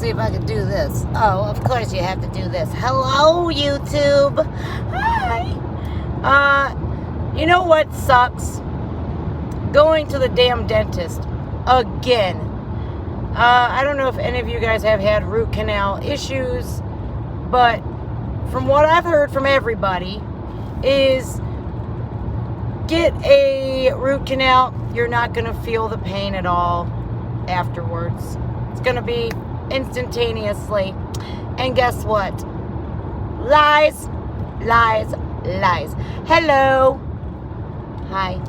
see if I can do this. Oh, of course you have to do this. Hello, YouTube. Hi. You know what sucks? Going to the damn dentist again. I don't know if any of you guys have had root canal issues, but from what I've heard from everybody is get a root canal. You're not going to feel the pain at all afterwards. It's going to be instantaneously. And guess what? Lies, lies, lies. Hello. Hi.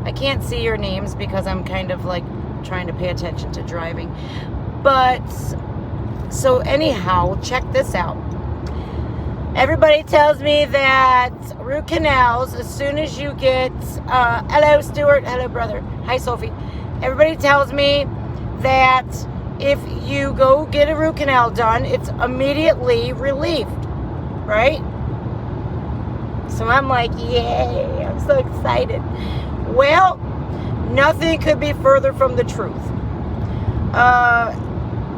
I can't see your names because I'm kind of like trying to pay attention to driving. But, so anyhow, check this out. Everybody tells me that root canals, as soon as you get, hello Stuart, hello brother, hi Sophie. Everybody tells me that if you go get a root canal done, it's immediately relieved, right? So I'm like, yay, I'm so excited. Well, nothing could be further from the truth.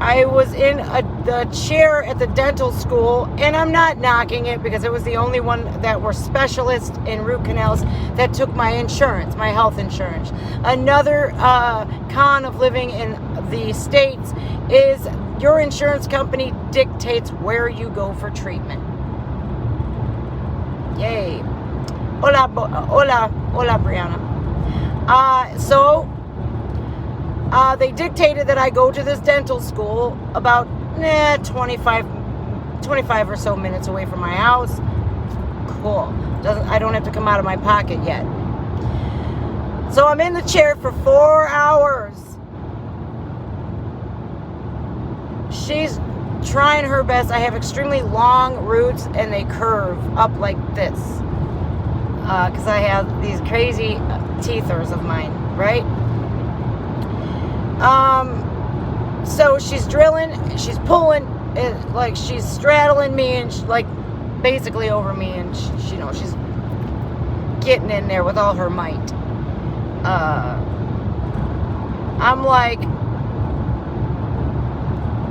I was in the chair at the dental school, and I'm not knocking it because it was the only one that were specialists in root canals that took my insurance, my health insurance. Another con of living in the States is your insurance company dictates where you go for treatment. Yay. Hola, Brianna. They dictated that I go to this dental school about 25 or so minutes away from my house. Cool. I don't have to come out of my pocket yet. So I'm in the chair for 4 hours. She's trying her best. I have extremely long roots and they curve up like this. Because I have these crazy teethers of mine, right? So she's drilling, she's pulling, like she's straddling me and like basically over me, and she, you know, she's getting in there with all her might. I'm like,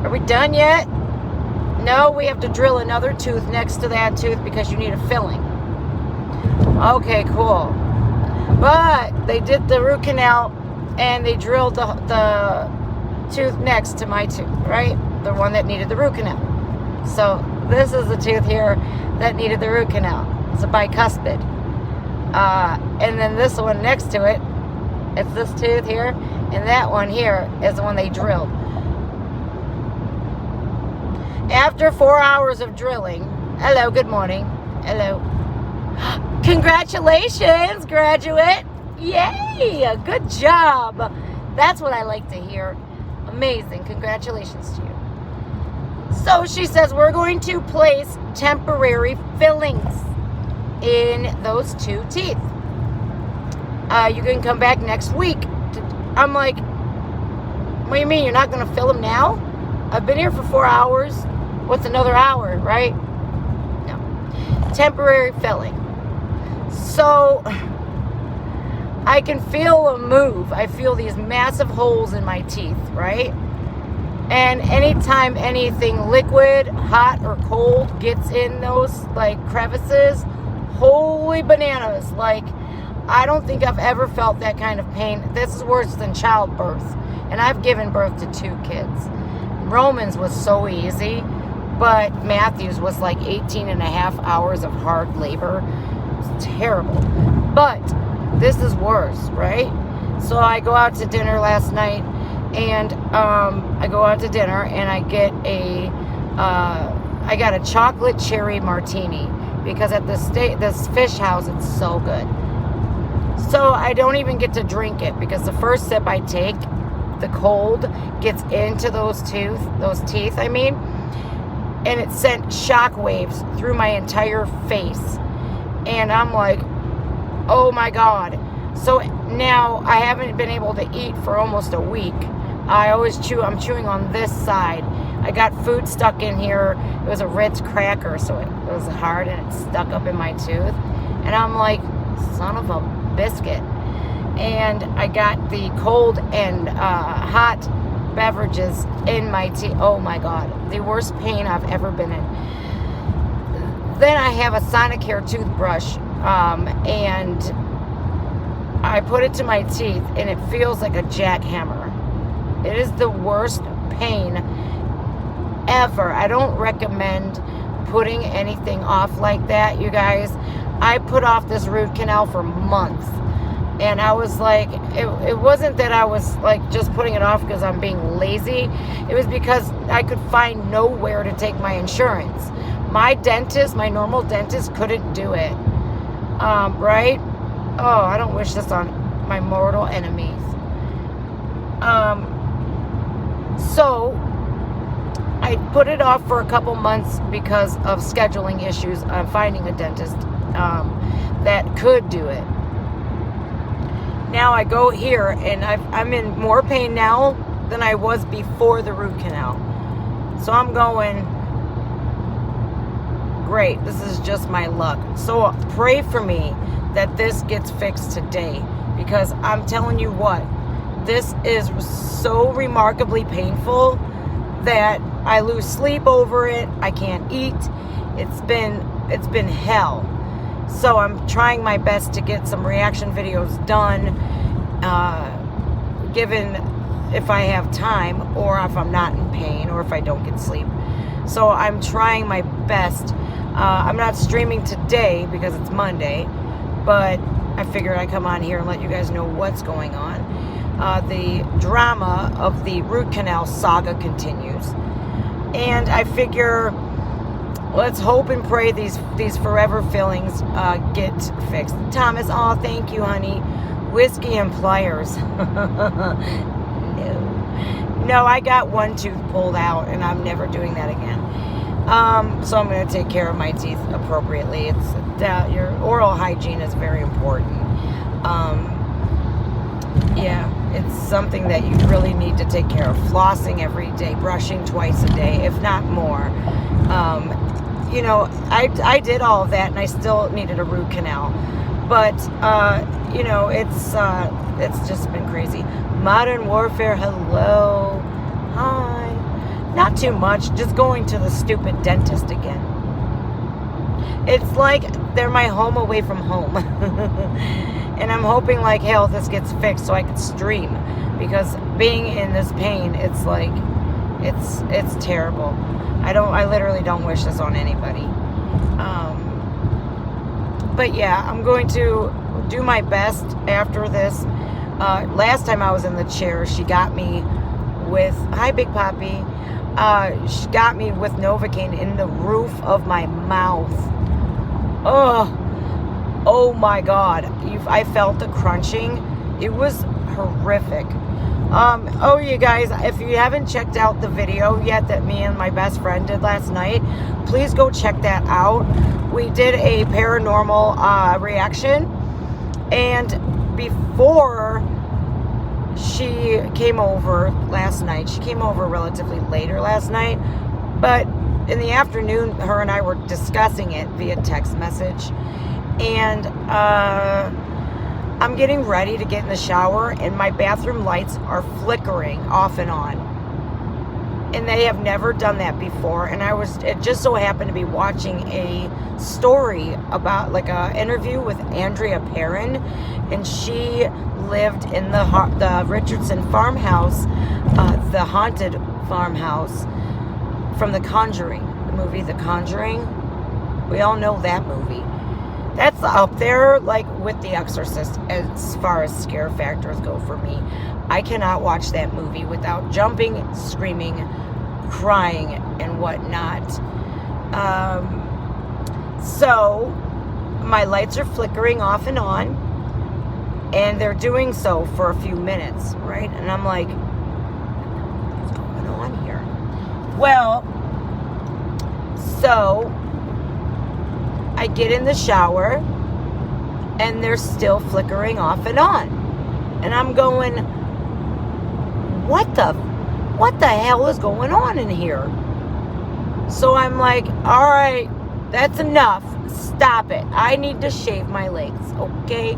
are we done yet? No, we have to drill another tooth next to that tooth because you need a filling. Okay, cool. But they did the root canal and they drilled the tooth next to my tooth, right? The one that needed the root canal. So this is the tooth here that needed the root canal. It's a bicuspid. And then this one next to it, it's this tooth here, and that one here is the one they drilled. After 4 hours of drilling, hello, good morning, hello. Congratulations, graduate. Yay, good job. That's what I like to hear. Amazing, congratulations to you. So she says we're going to place temporary fillings in those two teeth. You can come back next week. I'm like, what do you mean, you're not going to fill them now? I've been here for 4 hours. What's another hour, right? No. Temporary filling. So I can feel a move. I feel these massive holes in my teeth, right? And anytime anything liquid, hot or cold gets in those like crevices, holy bananas. Like, I don't think I've ever felt that kind of pain. This is worse than childbirth. And I've given birth to 2 kids. Romans was so easy, but Matthew's was like 18 and a half hours of hard labor. It's terrible. But this is worse, right? So I go out to dinner last night, and I got a chocolate cherry martini because at this fish house, it's so good. So I don't even get to drink it because the first sip I take, the cold gets into those teeth, and it sent shock waves through my entire face. And I'm like, oh my God. So now I haven't been able to eat for almost a week. I'm chewing on this side. I got food stuck in here. It was a Ritz cracker, so it was hard and it stuck up in my tooth. And I'm like, son of a biscuit. And I got the cold and hot beverages in my tea. Oh my God, the worst pain I've ever been in. Then I have a Sonicare toothbrush, and I put it to my teeth, and it feels like a jackhammer. It is the worst pain ever. I don't recommend putting anything off like that, you guys. I put off this root canal for months, and I was like, it wasn't that I was like just putting it off because I'm being lazy. It was because I could find nowhere to take my insurance. My dentist, my normal dentist, couldn't do it. Right? Oh, I don't wish this on my mortal enemies. So I put it off for a couple months because of scheduling issues. I'm finding a dentist that could do it. Now I go here, and I'm in more pain now than I was before the root canal. So I'm going, great, this is just my luck. So pray for me that this gets fixed today, because I'm telling you what, this is so remarkably painful that I lose sleep over it. I can't eat. It's been hell. So I'm trying my best to get some reaction videos done, given if I have time, or if I'm not in pain, or if I don't get sleep. So I'm trying my best. I'm not streaming today because it's Monday, but I figured I'd come on here and let you guys know what's going on. The drama of the root canal saga continues, and I figure let's hope and pray these forever fillings get fixed. Thomas, oh, thank you, honey. Whiskey and pliers. No, I got one tooth pulled out, and I'm never doing that again. So I'm going to take care of my teeth appropriately. Your oral hygiene is very important. Yeah, it's something that you really need to take care of. Flossing every day, brushing twice a day, if not more. You know, I did all of that, and I still needed a root canal. But, you know, it's just been crazy. Modern Warfare, hello. Hi. Not too much, just going to the stupid dentist again. It's like they're my home away from home. And I'm hoping, like, hell, this gets fixed so I can stream. Because being in this pain, it's like, it's terrible. I literally don't wish this on anybody. But yeah, I'm going to do my best after this. Last time I was in the chair, she got me with, hi, Big Poppy. She got me with Novocaine in the roof of my mouth. Oh my God. I felt the crunching. It was horrific. Oh, you guys, if you haven't checked out the video yet that me and my best friend did last night, please go check that out. We did a paranormal reaction, and before she came over last night, she came over relatively later last night, but in the afternoon, her and I were discussing it via text message, and I'm getting ready to get in the shower, and my bathroom lights are flickering off and on. And they have never done that before. And it just so happened to be watching a story about, like, a interview with Andrea Perrin, and she lived in the Richardson farmhouse, the haunted farmhouse from The Conjuring, the movie The Conjuring. We all know that movie. That's up there, like, with The Exorcist as far as scare factors go for me. I cannot watch that movie without jumping, screaming, crying, and whatnot. So, my lights are flickering off and on, and they're doing so for a few minutes, right? And I'm like, what's going on here? Well, so I get in the shower, and they're still flickering off and on. And I'm going, what the hell is going on in here? So I'm like, all right, that's enough. Stop it. I need to shave my legs, okay?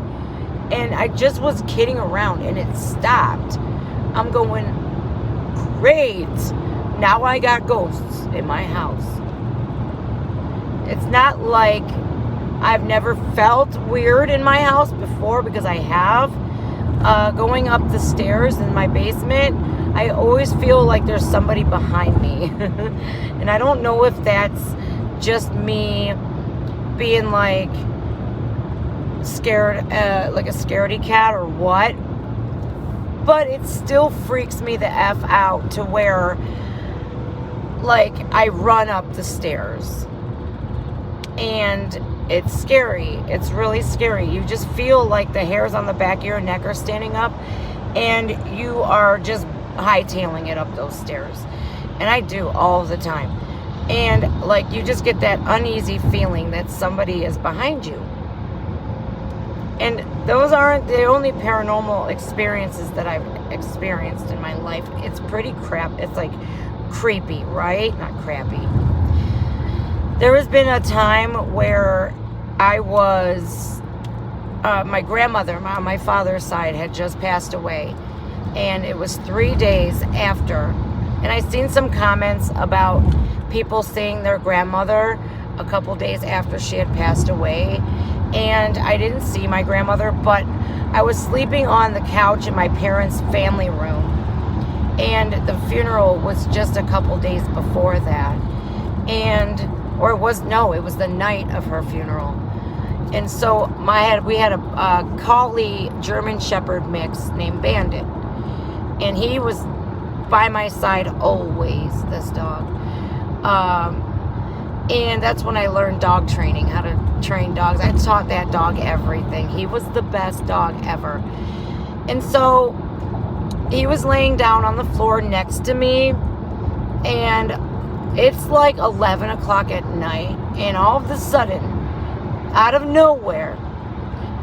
And I just was kidding around, and it stopped. I'm going, great. Now I got ghosts in my house. It's not like I've never felt weird in my house before, because I have. Going up the stairs in my basement, I always feel like there's somebody behind me. And I don't know if that's just me being like scared, like a scaredy cat or what. But it still freaks me the F out to where, like, I run up the stairs. And it's scary. It's really scary. You just feel like the hairs on the back of your neck are standing up, and you are just hightailing it up those stairs. And I do all the time. And like, you just get that uneasy feeling that somebody is behind you. And those aren't the only paranormal experiences that I've experienced in my life. It's pretty it's like creepy, right? Not crappy. There has been a time where I was, my grandmother on my father's side had just passed away. And it was 3 days after. And I seen some comments about people seeing their grandmother a couple days after she had passed away. And I didn't see my grandmother, but I was sleeping on the couch in my parents' family room. And the funeral was just a couple days before that. It was the night of her funeral. And so we had a collie German Shepherd mix named Bandit. And he was by my side always, this dog. And that's when I learned dog training, how to train dogs. I taught that dog everything. He was the best dog ever. And so he was laying down on the floor next to me, and it's like 11 o'clock at night, and all of a sudden, out of nowhere,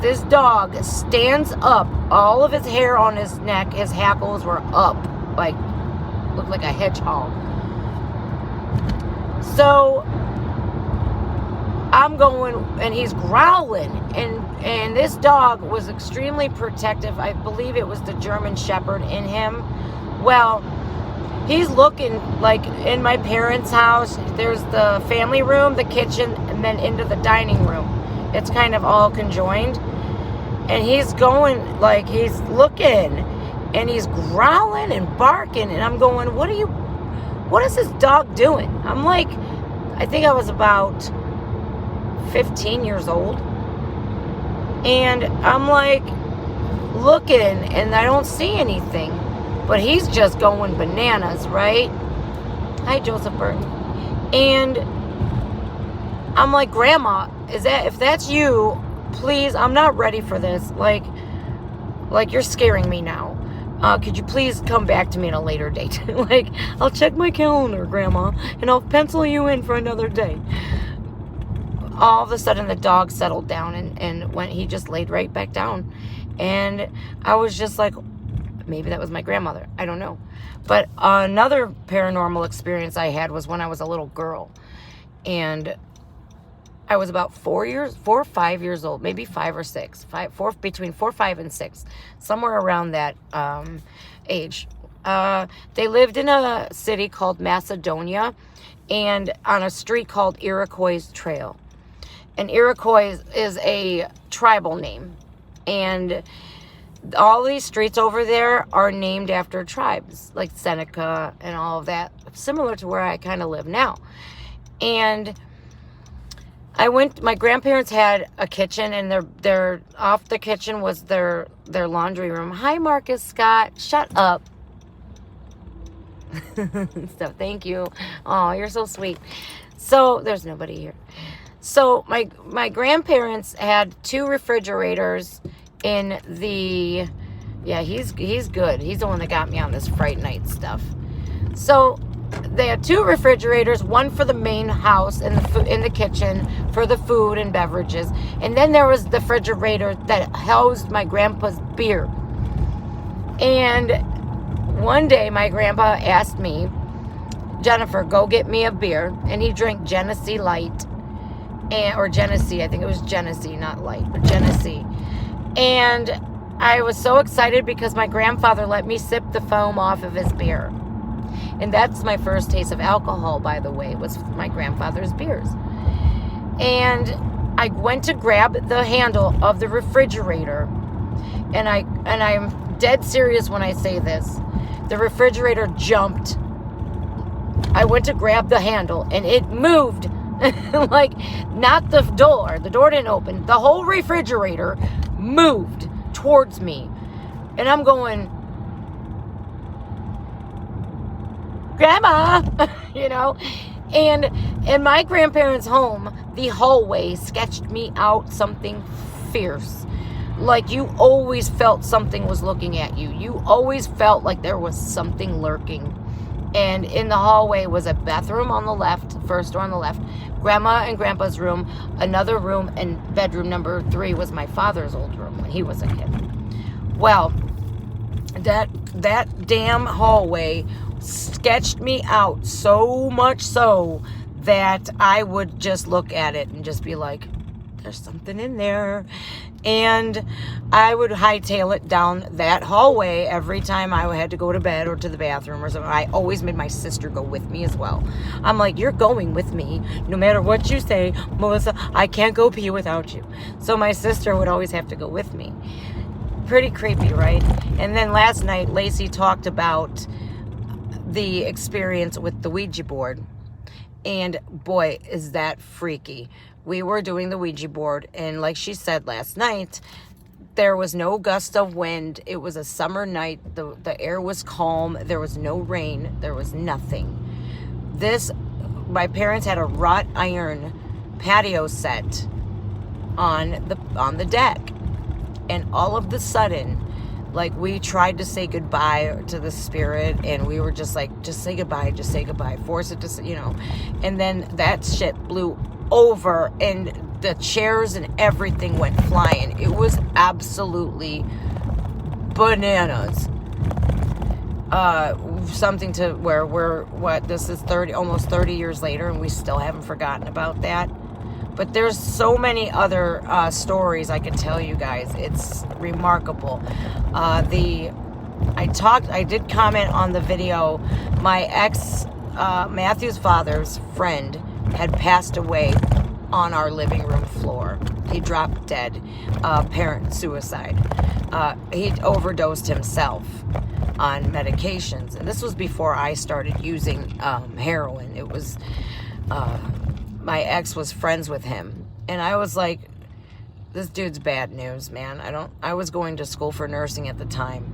this dog stands up. All of his hair on his neck, his hackles were up, looked like a hedgehog. So I'm going, and he's growling, and this dog was extremely protective. I believe it was the German Shepherd in him. Well, he's looking like in my parents' house. There's the family room, the kitchen, and then into the dining room. It's kind of all conjoined. And he's going, like, he's looking, and he's growling and barking. And I'm going, what is this dog doing? I'm like, I think I was about 15 years old. And I'm like looking, and I don't see anything. But he's just going bananas, right? Hi, Joseph Burton. And I'm like, Grandma, if that's you, please, I'm not ready for this. Like you're scaring me now. Could you please come back to me at a later date? Like, I'll check my calendar, Grandma, and I'll pencil you in for another day. All of a sudden, the dog settled down, and he just laid right back down. And I was just like, maybe that was my grandmother. I don't know. But another paranormal experience I had was when I was a little girl. And I was about 4 or 5 years old, maybe 5 or 6, between 4, 5, and 6, somewhere around that age. They lived in a city called Macedonia, and on a street called Iroquois Trail. And Iroquois is a tribal name, and all these streets over there are named after tribes, like Seneca and all of that, similar to where I kind of live now. And my grandparents had a kitchen, and their off the kitchen was their laundry room. Hi, Marcus Scott. Shut up. So thank you. Oh, you're so sweet. So there's nobody here. So my grandparents had 2 refrigerators in the, yeah, he's good. He's the one that got me on this Fright Night stuff. So they had 2 refrigerators, one for the main house in the kitchen for the food and beverages, and then there was the refrigerator that housed my grandpa's beer. And one day my grandpa asked me, Jennifer, go get me a beer, and he drank Genesee Light, or Genesee, I think it was Genesee, not Light, but Genesee. And I was so excited because my grandfather let me sip the foam off of his beer. And that's my first taste of alcohol, by the way, was my grandfather's beers. And I went to grab the handle of the refrigerator, and I'm dead serious when I say this. The refrigerator jumped. I went to grab the handle, and it moved. Like, not the door. The door didn't open. The whole refrigerator moved towards me. And I'm going, Grandma, you know? And in my grandparents' home, the hallway sketched me out something fierce. Like, you always felt something was looking at you. You always felt like there was something lurking. And in the hallway was a bathroom on the left, first door on the left, Grandma and Grandpa's room, another room, and bedroom number 3 was my father's old room when he was a kid. Well, that damn hallway sketched me out so much so that I would just look at it and just be like, there's something in there. And I would hightail it down that hallway every time I had to go to bed or to the bathroom or something. I always made my sister go with me as well. I'm like, you're going with me no matter what you say, Melissa. I can't go pee without you. So my sister would always have to go with me. Pretty creepy, right? And then last night, Lacey talked about the experience with the Ouija board. And boy, is that freaky. We were doing the Ouija board, and like she said last night, there was no gust of wind. It was a summer night. The air was calm. There was no rain. There was nothing. My parents had a wrought iron patio set on the deck. And all of the sudden, like, we tried to say goodbye to the spirit, and we were just like, just say goodbye, force it to, you know. And then that shit blew over, and the chairs and everything went flying. It was absolutely bananas. Something to where this is almost 30 years later, and we still haven't forgotten about that. But there's so many other stories I can tell you guys. It's remarkable. I did comment on the video. My ex, Matthew's father's friend, had passed away on our living room floor. He dropped dead. Parent suicide. He'd overdosed himself on medications. And this was before I started using heroin. It was... my ex was friends with him, and I was like, this dude's bad news, man. I was going to school for nursing at the time,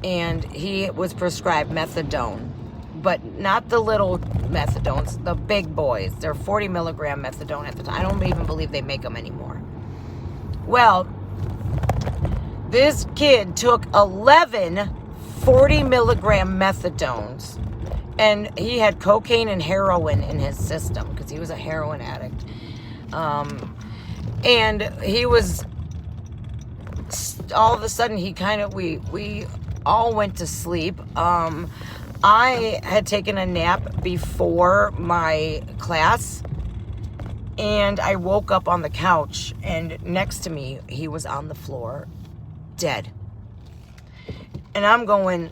and he was prescribed methadone, but not the little methadones, the big boys. They're 40 milligram methadone at the time. I don't even believe they make them anymore. Well, this kid took 11 40 milligram methadones. And he had cocaine and heroin in his system because he was a heroin addict. And he was, all of a sudden, we all went to sleep. I had taken a nap before my class, and I woke up on the couch, and next to me, he was on the floor, dead. And I'm going...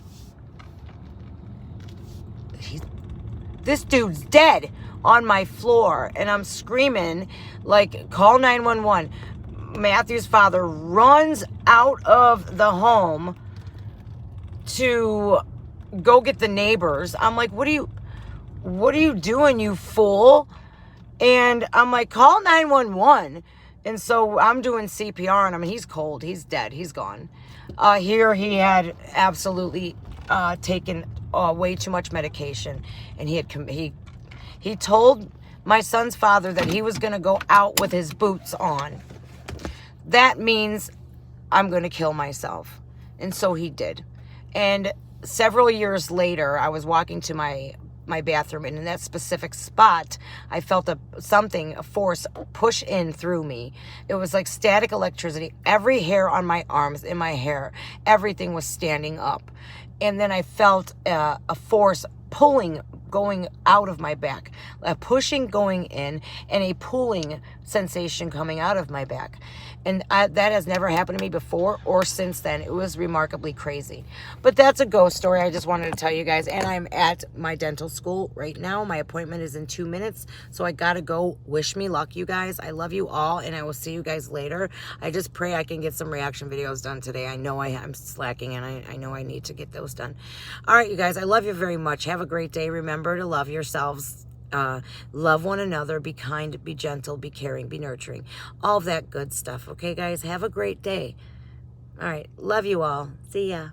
this dude's dead on my floor, and I'm screaming, like, call 911. Matthew's father runs out of the home to go get the neighbors. I'm like, what are you doing, you fool? And I'm like, call 911. And so I'm doing CPR on him, and he's cold. He's dead. He's gone. Here he had absolutely taken way too much medication, and he told my son's father that he was going to go out with his boots on. That means I'm going to kill myself. And so he did. And several years later, I was walking to my bathroom, and in that specific spot, I felt a force push in through me. It was like static electricity. Every hair on my arms, in my hair, everything was standing up. And then I felt a force pulling going out of my back, a pushing going in, and a pulling sensation coming out of my back. And that has never happened to me before or since then. It was remarkably crazy. But that's a ghost story I just wanted to tell you guys. And I'm at my dental school right now. My appointment is in 2 minutes. So I got to go. Wish me luck, you guys. I love you all. And I will see you guys later. I just pray I can get some reaction videos done today. I know I'm slacking, and I know I need to get those done. All right, you guys. I love you very much. Have a great day. Remember to love yourselves. Love one another, be kind, be gentle, be caring, be nurturing, all of that good stuff. Okay, guys, have a great day. All right, love you all. See ya.